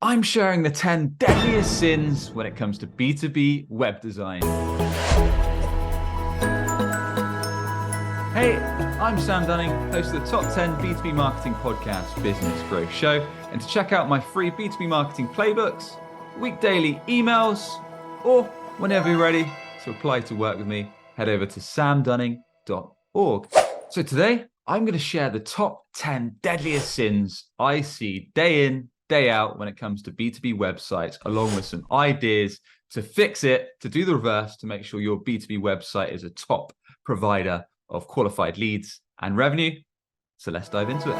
I'm sharing the 10 deadliest sins when it comes to B2B web design. Hey, I'm Sam Dunning, host of the Top 10 B2B Marketing Podcast Business Growth Show. And to check out my free B2B marketing playbooks, weekdaily emails, or whenever you're ready to apply to work with me, head over to samdunning.org. So today, I'm going to share the top 10 deadliest sins I see day in, day out when it comes to B2B websites, along with some ideas to fix it, to do the reverse, to make sure your B2B website is a top provider of qualified leads and revenue. So let's dive into it.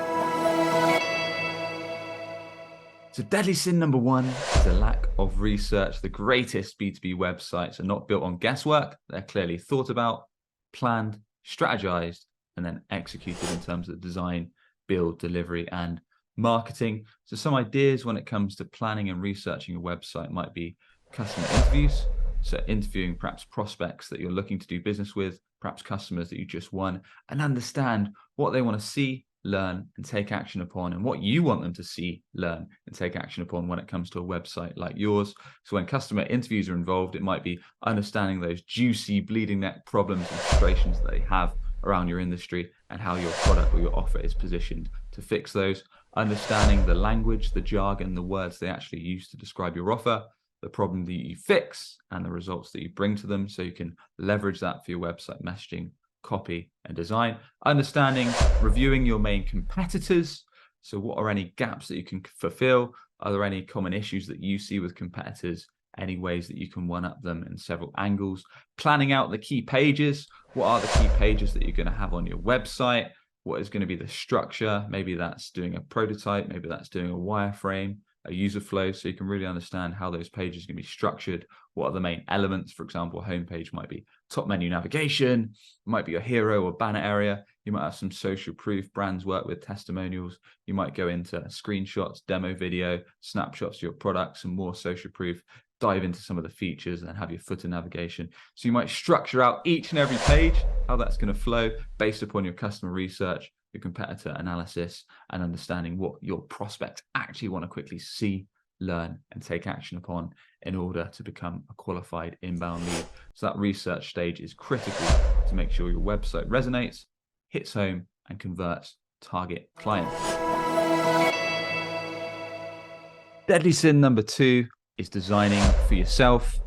So deadly sin number one is a lack of research. The greatest B2B websites are not built on guesswork. They're clearly thought about, planned, strategized, and then executed in terms of design, build, delivery, and marketing. So some ideas when it comes to planning and researching a website might be customer interviews. So interviewing perhaps prospects that you're looking to do business with, perhaps customers that you just won, and understand what they want to see, learn, and take action upon, and what you want them to see, learn, and take action upon when it comes to a website like yours. So when customer interviews are involved, it might be understanding those juicy bleeding neck problems and frustrations that they have around your industry and how your product or your offer is positioned to fix those. Understanding the language, the jargon, the words they actually use to describe your offer, the problem that you fix, and the results that you bring to them, so you can leverage that for your website messaging, copy, and design. Understanding, reviewing your main competitors. So what are any gaps that you can fulfill? Are there any common issues that you see with competitors? Any ways that you can one-up them in several angles? Planning out the key pages. What are the key pages that you're going to have on your website? What is going to be the structure? Maybe that's doing a prototype. Maybe that's doing a wireframe, a user flow, so you can really understand how those pages are going to be structured. What are the main elements? For example, a homepage might be top menu navigation, it might be a hero or banner area. You might have some social proof, brands work with testimonials. You might go into screenshots, demo video, snapshots of your products, and more social proof, dive into some of the features, and then have your footer navigation. So you might structure out each and every page, how that's going to flow based upon your customer research, your competitor analysis, and understanding what your prospects actually want to quickly see, learn, and take action upon in order to become a qualified inbound lead. So that research stage is critical to make sure your website resonates, hits home, and converts target clients. Deadly sin number two is designing for yourself,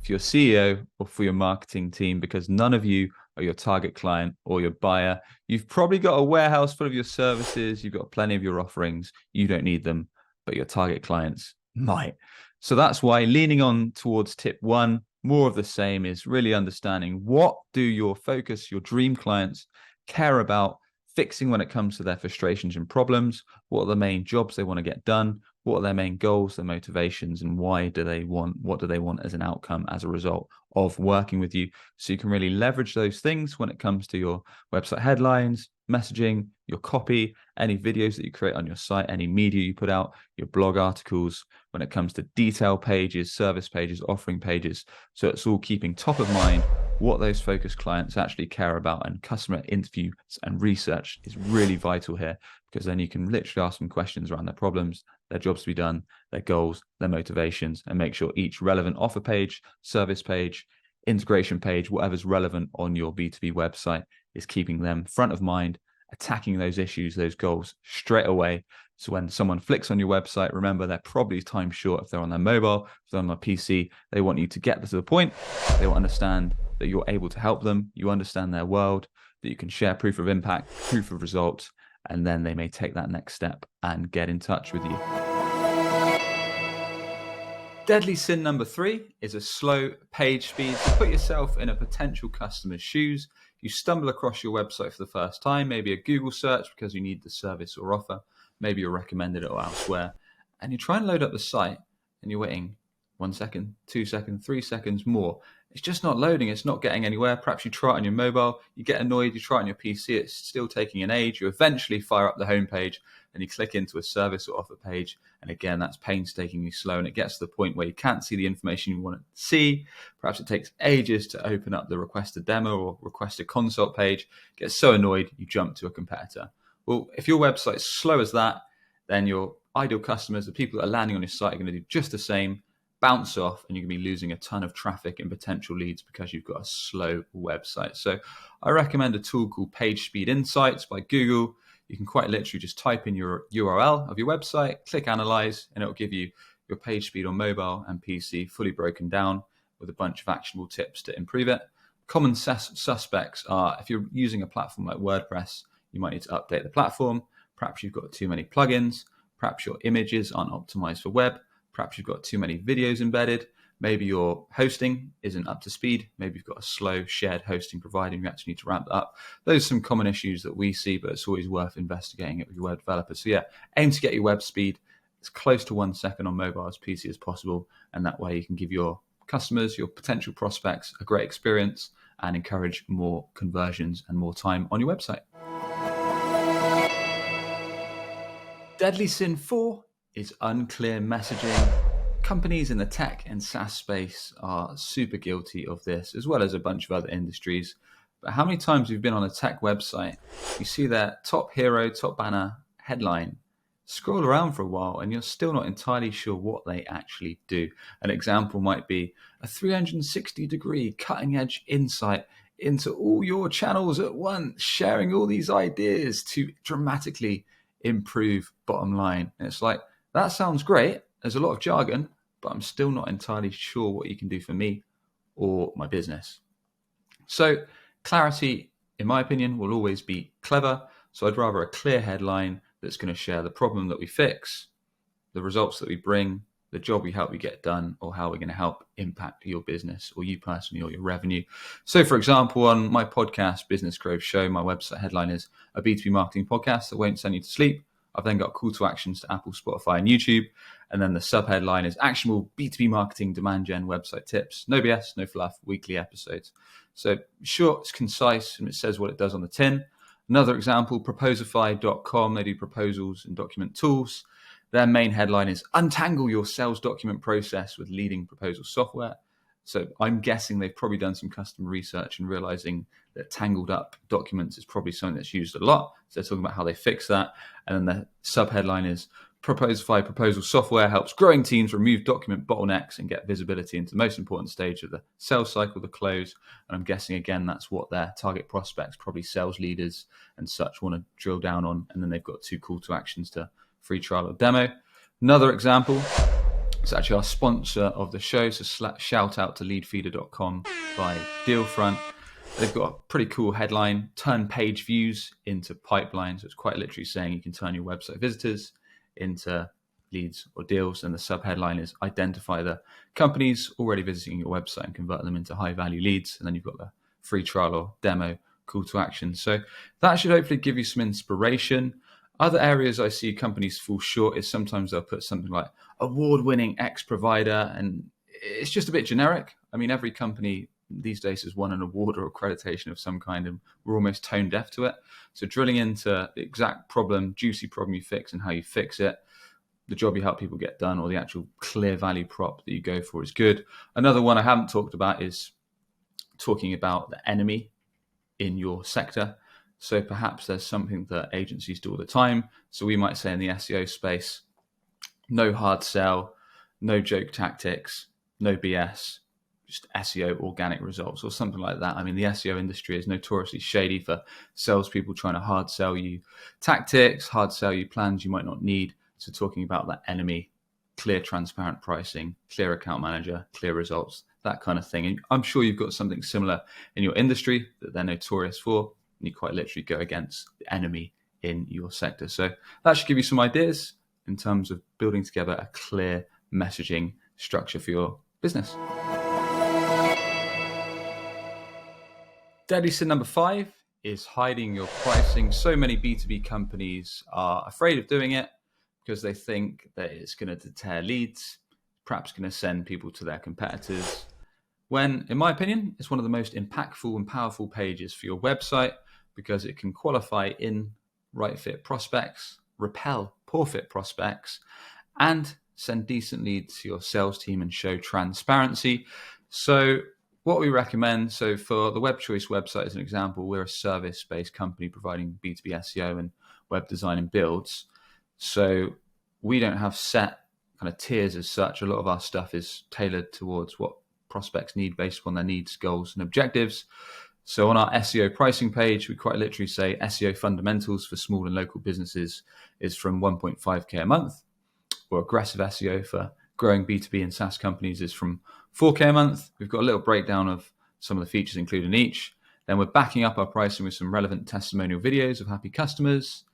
for your CEO, or for your marketing team, because none of you are your target client or your buyer. You've probably got a warehouse full of your services. You've got plenty of your offerings. You don't need them, but your target clients might. So that's why leaning on towards tip one, more of the same, is really understanding what do your focus, your dream clients care about fixing when it comes to their frustrations and problems. What are the main jobs they want to get done? What are their main goals, their motivations, and what do they want as an outcome as a result of working with you? So you can really leverage those things when it comes to your website headlines, messaging, your copy, any videos that you create on your site, any media you put out, your blog articles, when it comes to detail pages, service pages, offering pages. So it's all keeping top of mind what those focus clients actually care about, and customer interviews and research is really vital here, because then you can literally ask them questions around their problems, their jobs to be done, their goals, their motivations, and make sure each relevant offer page, service page, integration page, whatever's relevant on your B2B website is keeping them front of mind, attacking those issues, those goals straight away. So when someone flicks on your website, remember they're probably time short. If they're on their mobile, if they're on their PC, they want you to get to the point. They will understand that you're able to help them. You understand their world, that you can share proof of impact, proof of results, and then they may take that next step and get in touch with you. Deadly sin number three is a slow page speed. So put yourself in a potential customer's shoes. You stumble across your website for the first time, maybe a Google search because you need the service or offer, maybe you're recommended it or elsewhere, and you try and load up the site and you're waiting 1 second, 2 seconds, 3 seconds more. It's just not loading. It's not getting anywhere. Perhaps you try it on your mobile, you get annoyed, you try it on your PC, it's still taking an age. You eventually fire up the homepage and you click into a service or offer page. And again, that's painstakingly slow, and it gets to the point where you can't see the information you want to see. Perhaps it takes ages to open up the request a demo or request a consult page. Get so annoyed, you jump to a competitor. Well, if your website's slow as that, then your ideal customers, the people that are landing on your site, are going to do just the same, bounce off, and you're going to be losing a ton of traffic and potential leads because you've got a slow website. So I recommend a tool called Page Speed Insights by Google. You can quite literally just type in your URL of your website, click Analyze, and it'll give you your page speed on mobile and PC fully broken down with a bunch of actionable tips to improve it. Common suspects are, if you're using a platform like WordPress, you might need to update the platform. Perhaps you've got too many plugins. Perhaps your images aren't optimized for web. Perhaps you've got too many videos embedded. Maybe your hosting isn't up to speed. Maybe you've got a slow shared hosting provider and you actually need to ramp that up. Those are some common issues that we see, but it's always worth investigating it with your web developers. So yeah, aim to get your web speed as close to 1 second on mobile as PC as possible. And that way you can give your customers, your potential prospects, a great experience and encourage more conversions and more time on your website. Deadly sin 4 is unclear messaging. Companies in the tech and SaaS space are super guilty of this, as well as a bunch of other industries. But how many times you've been on a tech website, you see their top hero, top banner headline, scroll around for a while and you're still not entirely sure what they actually do. An example might be a 360-degree cutting-edge insight into all your channels at once, sharing all these ideas to dramatically improve bottom line. And it's like, that sounds great. There's a lot of jargon, but I'm still not entirely sure what you can do for me or my business. So clarity, in my opinion, will always be clever. So I'd rather a clear headline that's going to share the problem that we fix, the results that we bring, the job we help you get done, or how we're going to help impact your business or you personally or your revenue. So for example, on my podcast, Business Growth Show, my website headline is a B2B marketing podcast that won't send you to sleep. I've then got call to actions to Apple, Spotify, and YouTube. And then the subheadline is actionable B2B marketing demand gen website tips. No BS, no fluff, weekly episodes. So short, it's concise, and it says what it does on the tin. Another example, 𝗥𝗲𝗹𝗁𝗲.com. They do proposals and document tools. Their main headline is untangle your sales document process with leading proposal software. So I'm guessing they've probably done some customer research and realizing that tangled up documents is probably something that's used a lot. So they're talking about how they fix that. And then the subheadline is 𝗥𝗲𝗹𝗁𝗲 proposal software helps growing teams remove document bottlenecks and get visibility into the most important stage of the sales cycle, the close. And I'm guessing, again, that's what their target prospects, probably sales leaders and such, want to drill down on. And then they've got 2 call to actions to free trial or demo. Another example, it's actually our sponsor of the show, so shout out to leadfeeder.com by Dealfront. They've got a pretty cool headline, turn page views into pipelines. So it's quite literally saying you can turn your website visitors into leads or deals. And the subheadline is identify the companies already visiting your website and convert them into high value leads. And then you've got the free trial or demo call to action. So that should hopefully give you some inspiration. Other areas I see companies fall short is sometimes they'll put something like award-winning X provider, and it's just a bit generic. I mean, every company these days has won an award or accreditation of some kind, and we're almost tone deaf to it. So drilling into the exact problem, juicy problem you fix and how you fix it, the job you help people get done, or the actual clear value prop that you go for is good. Another one I haven't talked about is talking about the enemy in your sector. So perhaps there's something that agencies do all the time. So we might say in the SEO space, no hard sell, no joke tactics, no BS, just SEO organic results or something like that. I mean, the SEO industry is notoriously shady for salespeople trying to hard sell you tactics, hard sell you plans you might not need. So talking about that enemy, clear, transparent pricing, clear account manager, clear results, that kind of thing. And I'm sure you've got something similar in your industry that they're notorious for. And you quite literally go against the enemy in your sector. So that should give you some ideas in terms of building together a clear messaging structure for your business. Deadly sin number 5 is hiding your pricing. So many B2B companies are afraid of doing it because they think that it's going to deter leads, perhaps going to send people to their competitors, when, in my opinion, it's one of the most impactful and powerful pages for your website because it can qualify in right fit prospects, repel poor fit prospects, and send decent leads to your sales team and show transparency. So what we recommend, so for the Web Choice website as an example, we're a service-based company providing B2B SEO and web design and builds. So we don't have set kind of tiers as such. A lot of our stuff is tailored towards what prospects need based upon their needs, goals, and objectives. So on our SEO pricing page, we quite literally say SEO fundamentals for small and local businesses is from 1.5K a month, or aggressive SEO for growing B2B and SaaS companies is from 4K a month. We've got a little breakdown of some of the features included in each. Then we're backing up our pricing with some relevant testimonial videos of happy customers.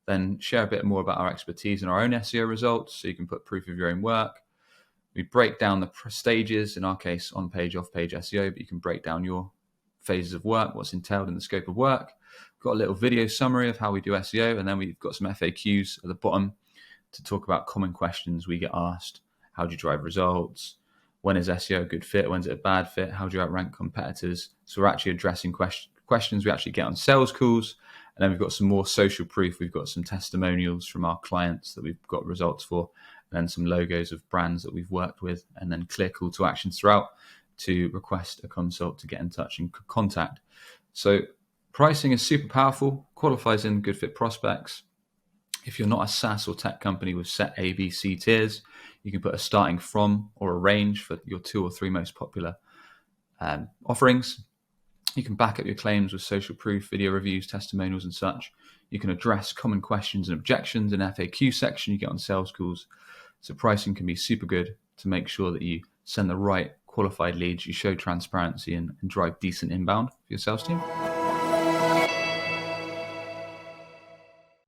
Then share a bit more about our expertise and our own SEO results, so you can put proof of your own work. We break down the stages, in our case, on-page, off-page SEO, but you can break down your phases of work, what's entailed in the scope of work. We've got a little video summary of how we do SEO, and then we've got some FAQs at the bottom to talk about common questions we get asked. How do you drive results? When is SEO a good fit? When's it a bad fit? How do you outrank competitors? So we're actually addressing questions we actually get on sales calls. And then we've got some more social proof. We've got some testimonials from our clients that we've got results for, and then some logos of brands that we've worked with, and then clear call to actions throughout to request a consult, to get in touch and contact. So pricing is super powerful, qualifies in good fit prospects. If you're not a SaaS or tech company with set A, B, C tiers, you can put a starting from or a range for your 2 or 3 most popular offerings. You can back up your claims with social proof, video reviews, testimonials, and such. You can address common questions and objections in FAQ section you get on sales calls. So pricing can be super good to make sure that you send the right qualified leads, you show transparency, and drive decent inbound for your sales team.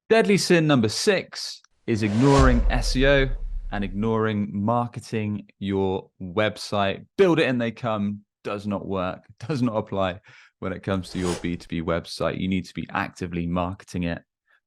Deadly sin number 6 is ignoring SEO and ignoring marketing your website. Build it and they come does not work, does not apply when it comes to your B2B website. You need to be actively marketing it,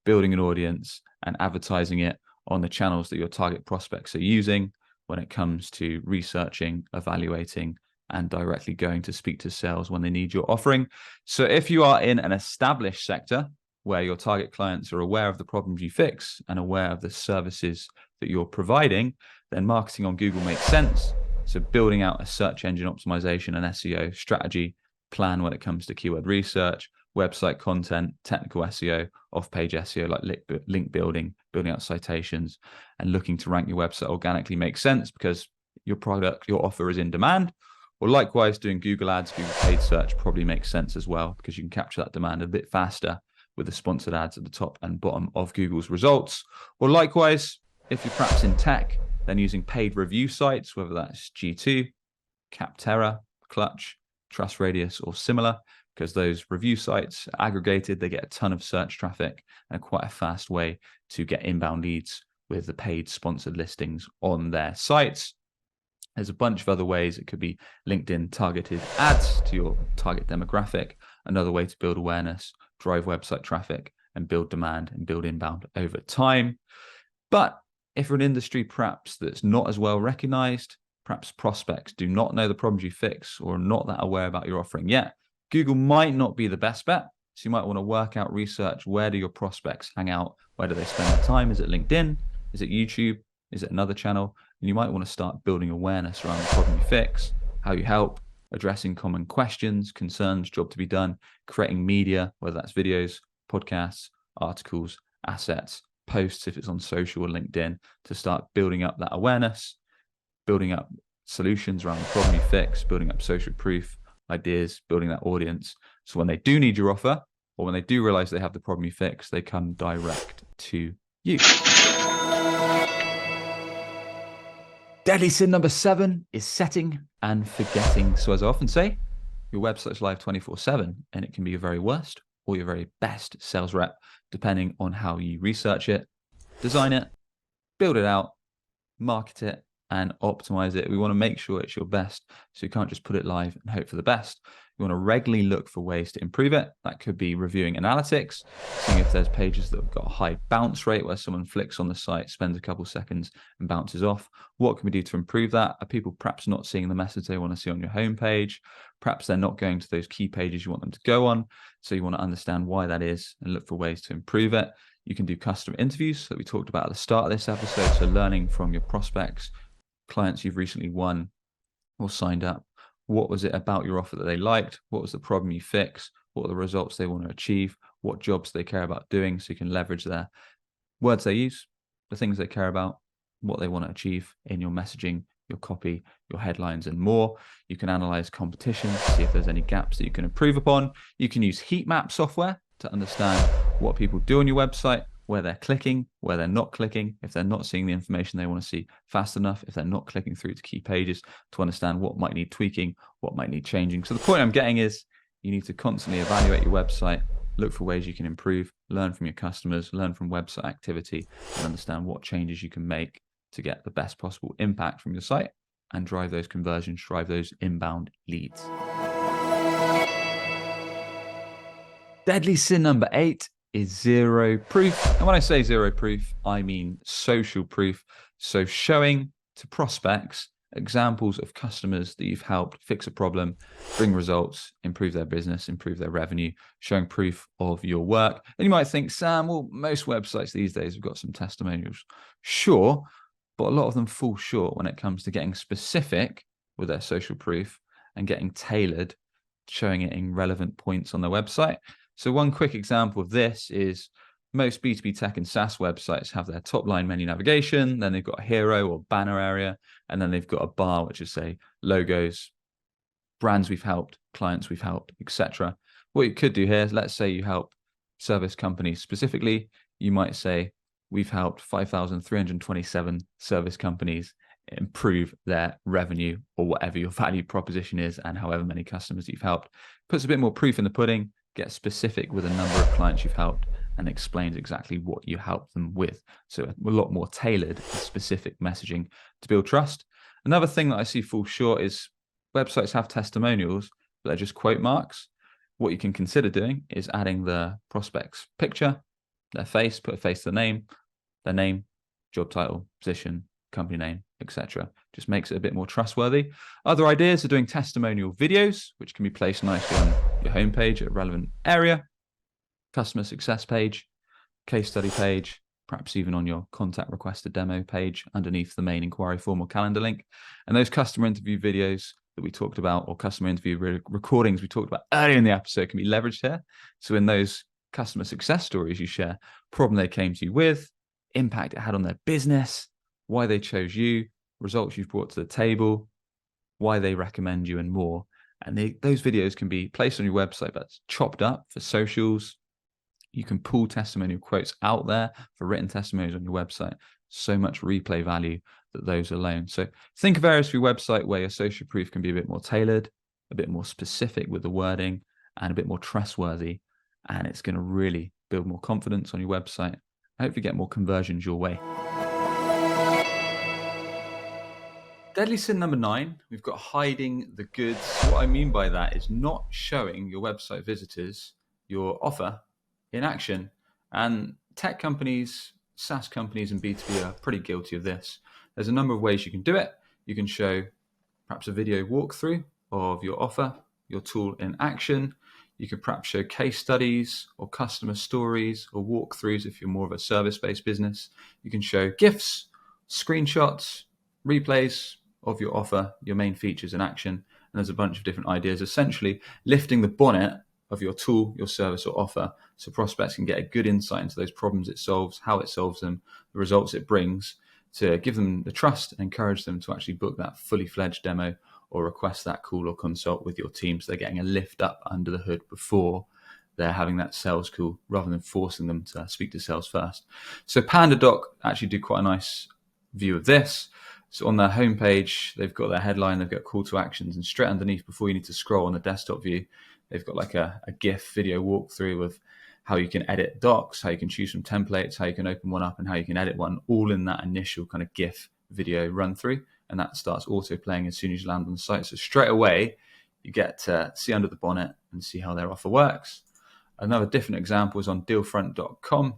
building an audience, and advertising it on the channels that your target prospects are using when it comes to researching, evaluating, and directly going to speak to sales when they need your offering. So if you are in an established sector where your target clients are aware of the problems you fix and aware of the services that you're providing, then marketing on Google makes sense. So building out a search engine optimization and SEO strategy plan when it comes to keyword research, website content, technical SEO, off-page SEO like link building, building out citations, and looking to rank your website organically makes sense because your product, your offer is in demand. Or likewise, doing Google ads, Google paid search probably makes sense as well because you can capture that demand a bit faster with the sponsored ads at the top and bottom of Google's results. Or likewise, if you're perhaps in tech, then using paid review sites, whether that's G2, 𝗥𝗲𝗃, Clutch, Trust Radius, or similar, because those review sites are aggregated, they get a ton of search traffic and quite a fast way to get inbound leads with the paid sponsored listings on their sites. There's a bunch of other ways. It could be LinkedIn targeted ads to your target demographic, another way to build awareness, drive website traffic, and build demand and build inbound over time. But if you're an industry perhaps that's not as well recognized, perhaps prospects do not know the problems you fix or are not that aware about your offering yet, Google might not be the best bet. So you might want to work out research. Where do your prospects hang out? Where do they spend their time? Is it LinkedIn? Is it YouTube? Is it another channel? And you might want to start building awareness around the problem you fix, how you help, addressing common questions, concerns, job to be done, creating media, whether that's videos, podcasts, articles, assets, posts if it's on social or LinkedIn, to start building up that awareness, building up solutions around the problem you fix, building up social proof, ideas, building that audience. So when they do need your offer, or when they do realize they have the problem you fix, they come direct to you. Deadly sin number 7 is setting and forgetting. So as I often say, your website's live 24/7, and it can be your very worst or your very best sales rep, depending on how you research it, design it, build it out, market it, and optimize it. We want to make sure it's your best. So you can't just put it live and hope for the best. You want to regularly look for ways to improve it. That could be reviewing analytics, seeing if there's pages that have got a high bounce rate where someone flicks on the site, spends a couple seconds and bounces off. What can we do to improve that? Are people perhaps not seeing the message they want to see on your homepage? Perhaps they're not going to those key pages you want them to go on. So you want to understand why that is and look for ways to improve it. You can do customer interviews that we talked about at the start of this episode. So learning from your prospects, clients you've recently won or signed up. What was it about your offer that they liked? What was the problem you fix? What are the results they want to achieve? What jobs they care about doing? So you can leverage their words they use, the things they care about, what they want to achieve in your messaging, your copy, your headlines, and more. You can analyze competition, see if there's any gaps that you can improve upon. You can use heat map software to understand what people do on your website, where they're clicking, where they're not clicking, if they're not seeing the information they want to see fast enough, if they're not clicking through to key pages, to understand what might need tweaking, what might need changing. So the point I'm getting is you need to constantly evaluate your website, look for ways you can improve, learn from your customers, learn from website activity, and understand what changes you can make to get the best possible impact from your site and drive those conversions, drive those inbound leads. Deadly sin number 8 is zero proof. And when I say zero proof, I mean social proof. So showing to prospects examples of customers that you've helped fix a problem, bring results, improve their business, improve their revenue, showing proof of your work. And you might think, Sam, well, most websites these days have got some testimonials. Sure, but a lot of them fall short when it comes to getting specific with their social proof and getting tailored, showing it in relevant points on their website. So one quick example of this is most B2B tech and SaaS websites have their top line menu navigation, then they've got a hero or banner area, and then they've got a bar, which is say logos, brands we've helped, clients we've helped, etc. What you could do here is, let's say you help service companies specifically, you might say, we've helped 5,327 service companies improve their revenue or whatever your value proposition is and however many customers you've helped. Puts a bit more proof in the pudding, get specific with a number of clients you've helped, and explains exactly what you help them with. So a lot more tailored and specific messaging to build trust. Another thing that I see fall short is websites have testimonials, but they're just quote marks. What you can consider doing is adding the prospect's picture, their face, put a face to their name, job title, position, company name, etc. Just makes it a bit more trustworthy. Other ideas are doing testimonial videos, which can be placed nicely on your homepage at a relevant area, customer success page, case study page, perhaps even on your contact request a demo page underneath the main inquiry form or calendar link. And those customer interview videos that we talked about, or customer interview recordings we talked about earlier in the episode, can be leveraged here. So in those customer success stories you share, problem they came to you with, impact it had on their business, why they chose you, results you've brought to the table, why they recommend you, and more. And those videos can be placed on your website, but chopped up for socials. You can pull testimonial quotes out there for written testimonials on your website. So much replay value that those alone. So think of areas for your website where your social proof can be a bit more tailored, a bit more specific with the wording, and a bit more trustworthy. And it's going to really build more confidence on your website. Hopefully get more conversions your way. Deadly sin number 9, we've got hiding the goods. What I mean by that is not showing your website visitors your offer in action. And tech companies, SaaS companies, and B2B are pretty guilty of this. There's a number of ways you can do it. You can show perhaps a video walkthrough of your offer, your tool in action. You could perhaps show case studies or customer stories or walkthroughs if you're more of a service-based business. You can show GIFs, screenshots, replays of your offer, your main features in action. And there's a bunch of different ideas, essentially lifting the bonnet of your tool, your service or offer, so prospects can get a good insight into those problems it solves, how it solves them, the results it brings, to give them the trust and encourage them to actually book that fully fledged demo or request that call or consult with your team, so they're getting a lift up under the hood before they're having that sales call, rather than forcing them to speak to sales first. So PandaDoc actually do quite a nice view of this. So on their homepage, they've got their headline, they've got call to actions, and straight underneath, before you need to scroll on the desktop view, they've got like a GIF video walkthrough of how you can edit docs, how you can choose from templates, how you can open one up, and how you can edit one, all in that initial kind of GIF video run through. And that starts auto playing as soon as you land on the site. So straight away, you get to see under the bonnet and see how their offer works. Another different example is on dealfront.com.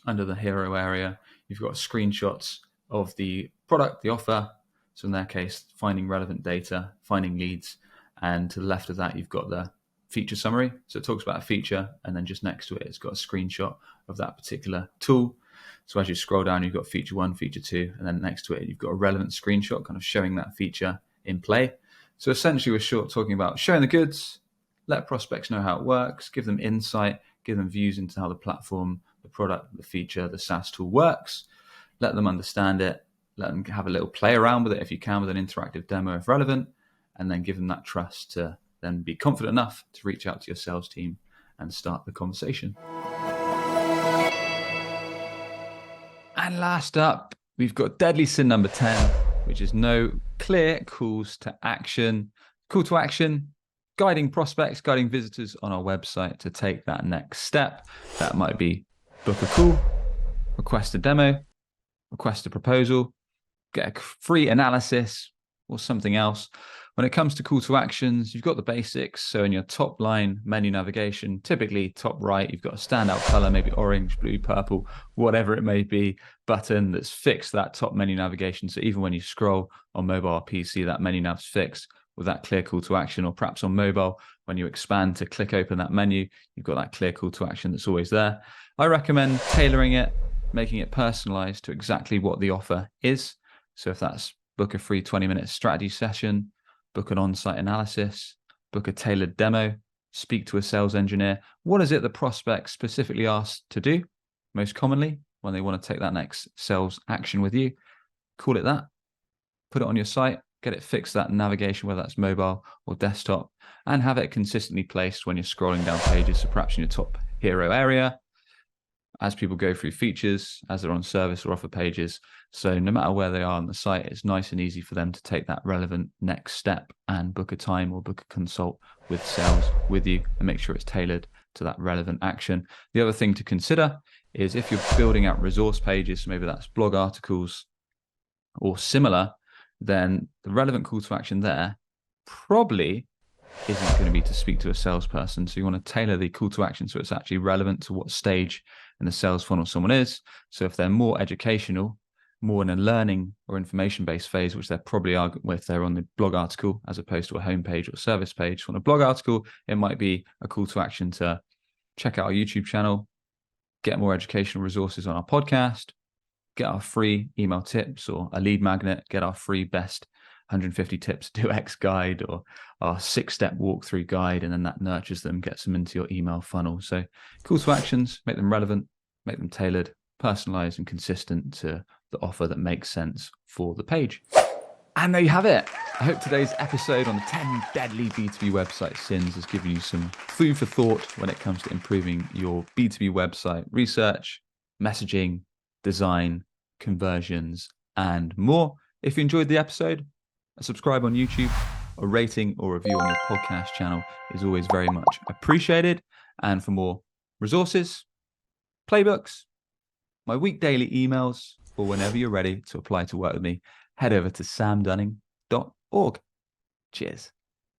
Under the hero area, you've got screenshots of the product, the offer. So in their case, finding relevant data, finding leads. And to the left of that, you've got the feature summary. So it talks about a feature, and then just next to it, it's got a screenshot of that particular tool. So as you scroll down, you've got feature 1, feature 2, and then next to it, you've got a relevant screenshot kind of showing that feature in play. So essentially, we're talking about showing the goods, let prospects know how it works, give them insight, give them views into how the platform, the product, the feature, the SaaS tool works. let them understand it, let them have a little play around with it if you can, with an interactive demo if relevant, and then give them that trust to then be confident enough to reach out to your sales team and start the conversation. And last up, we've got deadly sin number 10, which is no clear calls to action. Call to action, guiding prospects, guiding visitors on our website to take that next step. That might be book a call, request a demo, request a proposal, get a free analysis, or something else. When it comes to call to actions, you've got the basics. So in your top line menu navigation, typically top right, you've got a standout color, maybe orange, blue, purple, whatever it may be, button that's fixed that top menu navigation. So even when you scroll on mobile or PC, that menu nav's fixed with that clear call to action. Or perhaps on mobile, when you expand to click open that menu, you've got that clear call to action that's always there. I recommend tailoring it, making it personalized to exactly what the offer is. So if that's book a free 20-minute strategy session, book an on-site analysis, book a tailored demo, speak to a sales engineer. What is it the prospect specifically asked to do most commonly when they want to take that next sales action with you? Call it that, put it on your site, get it fixed, that navigation, whether that's mobile or desktop, and have it consistently placed when you're scrolling down pages. So perhaps in your top hero area, as people go through features, as they're on service or offer pages. So no matter where they are on the site, it's nice and easy for them to take that relevant next step and book a time or book a consult with sales with you and make sure it's tailored to that relevant action. The other thing to consider is if you're building out resource pages, so maybe that's blog articles or similar, then the relevant call to action there probably isn't going to be to speak to a salesperson. So you want to tailor the call to action so it's actually relevant to what stage in the sales funnel someone is. So if they're more educational, more in a learning or information-based phase, which they probably are if they're on the blog article as opposed to a homepage or service page. So on a blog article, it might be a call to action to check out our YouTube channel, get more educational resources on our podcast, get our free email tips or a lead magnet, get our free best 150 tips to do X guide or our 6-step walkthrough guide, and then that nurtures them, gets them into your email funnel. So call to actions, make them relevant, make them tailored, personalized and consistent to the offer that makes sense for the page. And there you have it. I hope today's episode on the 10 deadly B2B website sins has given you some food for thought when it comes to improving your B2B website research, messaging, design, conversions, and more. If you enjoyed the episode, a subscribe on YouTube, a rating or review on your podcast channel is always very much appreciated. And for more resources, playbooks, my week daily emails, or whenever you're ready to apply to work with me, head over to samdunning.org. Cheers.